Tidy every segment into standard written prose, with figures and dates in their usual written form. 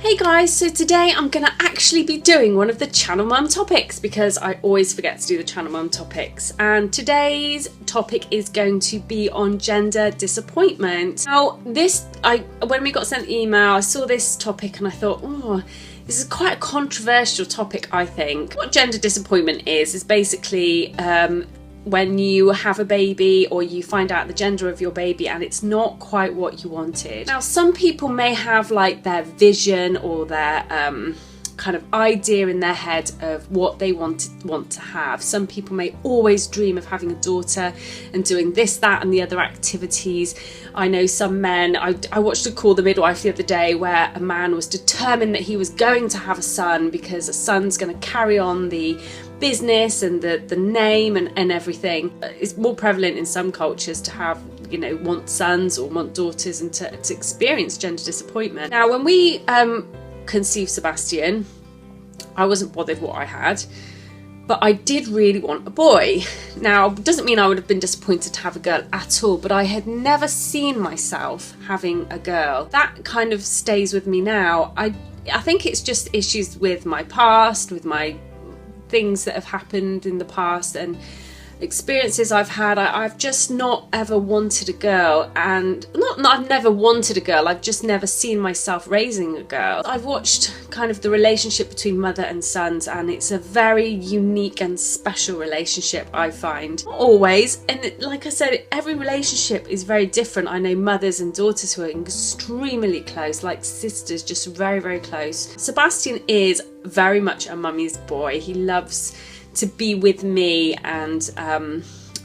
Hey guys, so today I'm going to actually be doing one of the Channel Mum topics because I always forget to do the Channel Mum topics, and today's topic is going to be on gender disappointment. Now when we got sent the email, I saw this topic and I thought, this is quite a controversial topic, I think. What gender disappointment is basically when you have a baby or you find out the gender of your baby and it's not quite what you wanted. Now, some people may have like their vision or their kind of idea in their head of what they want to have. Some people may always dream of having a daughter and doing this, that and the other activities. I know some men, I watched a Call the Midwife the other day where a man was determined that he was going to have a son because a son's going to carry on the business and the name and everything. It's more prevalent in some cultures to have, want sons or want daughters and to experience gender disappointment. Now, when we conceived Sebastian, I wasn't bothered what I had, but I did really want a boy. Now, it doesn't mean I would have been disappointed to have a girl at all, but I had never seen myself having a girl. That kind of stays with me now. I think it's just issues with my past, with my things that have happened in the past and experiences I've had. I've just not ever wanted a girl, and not I've never wanted a girl, I've just never seen myself raising a girl. I've watched kind of the relationship between mother and sons, and it's a very unique and special relationship, I find. Not always, and like I said, every relationship is very different. I know mothers and daughters who are extremely close, like sisters, just very, very close. Sebastian is very much a mummy's boy. He loves to be with me, and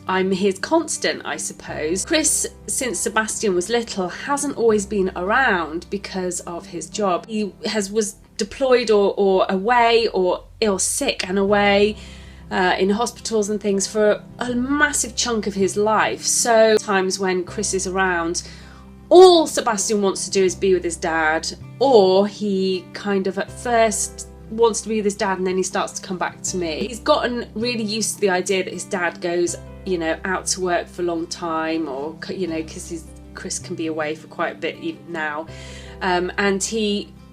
I'm his constant, I suppose. Chris, since Sebastian was little, hasn't always been around because of his job. He was deployed or away or ill sick and away in hospitals and things for a massive chunk of his life. So times when Chris is around, all Sebastian wants to do is be with his dad, or he kind of at first wants to be with his dad and then he starts to come back to me. He's gotten really used to the idea that his dad goes, out to work for a long time, or, because Chris can be away for quite a bit even now.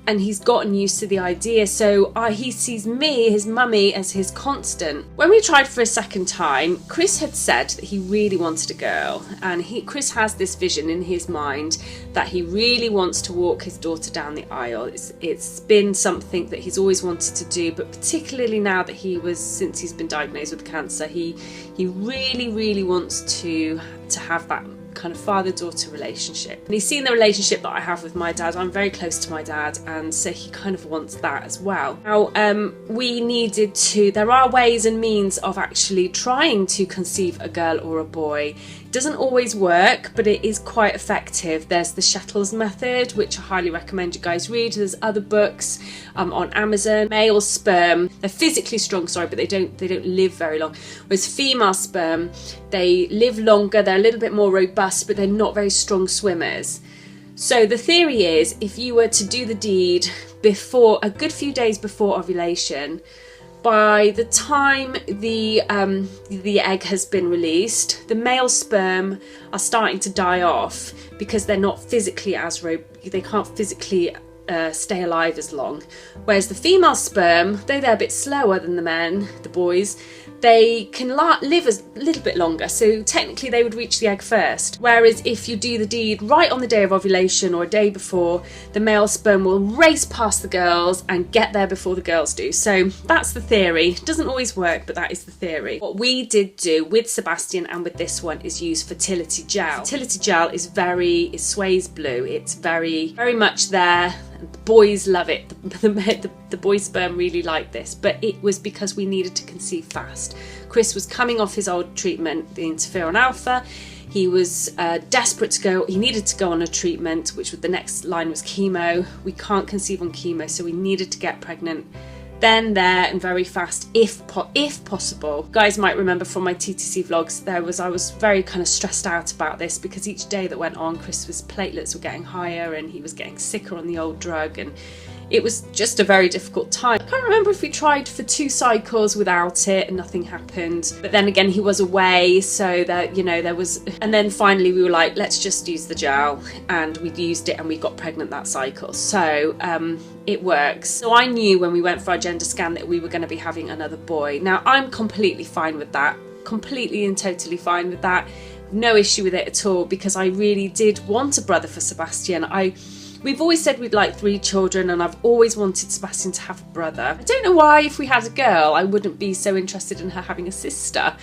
And he's gotten used to the idea, so he sees me, his mummy, as his constant. When we tried for a second time, Chris had said that he really wanted a girl, and Chris has this vision in his mind that he really wants to walk his daughter down the aisle. It's been something that he's always wanted to do, but particularly now that since he's been diagnosed with cancer, he really, really wants to have that kind of father-daughter relationship. And he's seen the relationship that I have with my dad. I'm very close to my dad, and so he kind of wants that as well. Now, there are ways and means of actually trying to conceive a girl or a boy. It doesn't always work, but it is quite effective. There's the Shettles method, which I highly recommend you guys read. There's other books on Amazon. Male sperm, they're physically strong, but they don't live very long. Whereas female sperm, they live longer, they're a little bit more robust, but they're not very strong swimmers. So the theory is, if you were to do the deed before, a good few days before ovulation, by the time the egg has been released, the male sperm are starting to die off because they're not physically they can't physically stay alive as long. Whereas the female sperm, though they're a bit slower than the boys, they can live a little bit longer, so technically they would reach the egg first. Whereas if you do the deed right on the day of ovulation or a day before, the male sperm will race past the girls and get there before the girls do. So that's the theory. It doesn't always work, but that is the theory. What we did do with Sebastian and with this one is use fertility gel. Fertility gel is it sways blue. It's very, very much there. The boys love it. The boy sperm really like this, but it was because we needed to conceive fast. Chris was coming off his old treatment, the interferon alpha. He was desperate to go. He needed to go on a treatment, which the next line was chemo. We can't conceive on chemo, so we needed to get pregnant then, there, and very fast, if possible. Guys might remember from my TTC vlogs, I was very kind of stressed out about this because each day that went on, Chris's platelets were getting higher and he was getting sicker on the old drug, and it was just a very difficult time. I can't remember if we tried for 2 cycles without it and nothing happened. But then again, he was away, so that, you know, there was... And then finally we were like, let's just use the gel. And we used it and we got pregnant that cycle. So it works. So I knew when we went for our gender scan that we were going to be having another boy. Now, I'm completely fine with that. Completely and totally fine with that. No issue with it at all, because I really did want a brother for Sebastian. We've always said we'd like 3 children, and I've always wanted Sebastian to have a brother. I don't know why, if we had a girl, I wouldn't be so interested in her having a sister.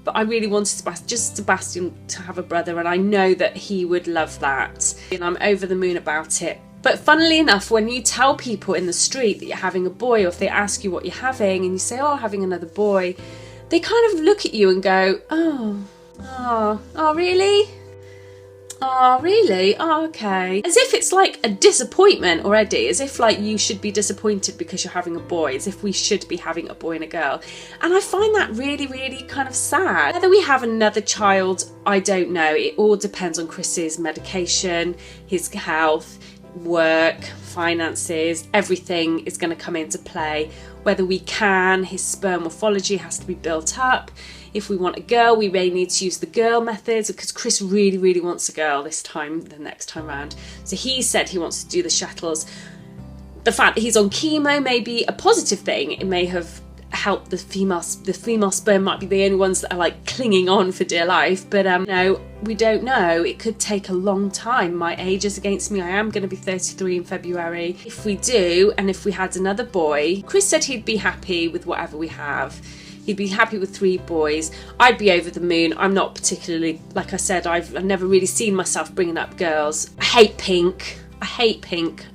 But I really wanted Sebastian to have a brother, and I know that he would love that. And I'm over the moon about it. But funnily enough, when you tell people in the street that you're having a boy, or if they ask you what you're having, and you say, oh, having another boy, they kind of look at you and go, oh, really? Oh, really? Oh, okay. As if it's like a disappointment already, as if like you should be disappointed because you're having a boy, as if we should be having a boy and a girl. And I find that really, really kind of sad. Whether we have another child, I don't know. It all depends on Chris's medication, his health, work, finances, everything is going to come into play. Whether we can, his sperm morphology has to be built up. If we want a girl, we may need to use the girl methods, because Chris really, really wants a girl the next time round. So he said he wants to do the shuttles. The fact that he's on chemo may be a positive thing. It may have helped the female sperm might be the only ones that are like clinging on for dear life. But no, we don't know. It could take a long time. My age is against me. I am going to be 33 in February. If we do, and if we had another boy, Chris said he'd be happy with whatever we have. He'd be happy with 3 boys. I'd be over the moon. I'm not particularly, like I said, I've never really seen myself bringing up girls. I hate pink.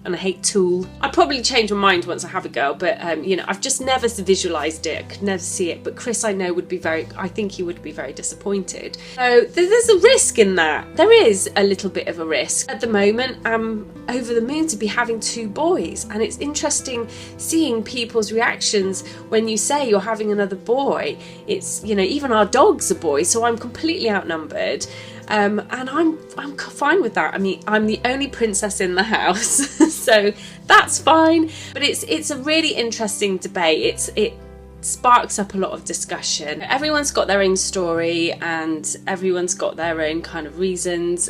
And I hate tulle. I'd probably change my mind once I have a girl, but you know, I've just never visualised it. I could never see it. But Chris, I know, I think he would be very disappointed. So there's a risk in that. There is a little bit of a risk. At the moment, I'm over the moon to be having 2 boys. And it's interesting seeing people's reactions when you say you're having another boy. It's, you know, even our dog's a boy, so I'm completely outnumbered. And I'm fine with that. I mean, I'm the only princess in the house, so that's fine. But it's a really interesting debate. It sparks up a lot of discussion. Everyone's got their own story and everyone's got their own kind of reasons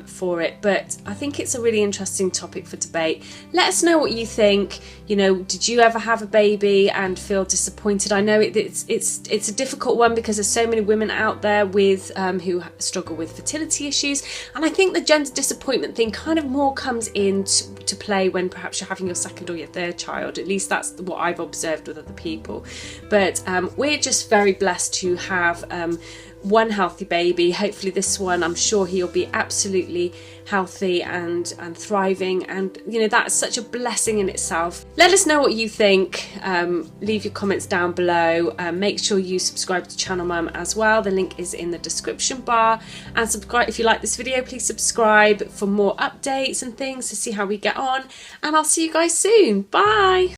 for it, but I think it's a really interesting topic for debate. Let us know what you think. You know, did you ever have a baby and feel disappointed? I know it's a difficult one, because there's so many women out there with who struggle with fertility issues, and I think the gender disappointment thing kind of more comes into play when perhaps you're having your 2nd or your 3rd child. At least that's what I've observed with other people. But we're just very blessed to have one healthy baby. Hopefully this one, I'm sure he'll be absolutely healthy and thriving, and you know, that's such a blessing in itself. Let us know what you think. Leave your comments down below. Make sure you subscribe to Channel Mum as well. The link is in the description bar, and subscribe if you like this video. Please subscribe for more updates and things to see how we get on, and I'll see you guys soon. Bye.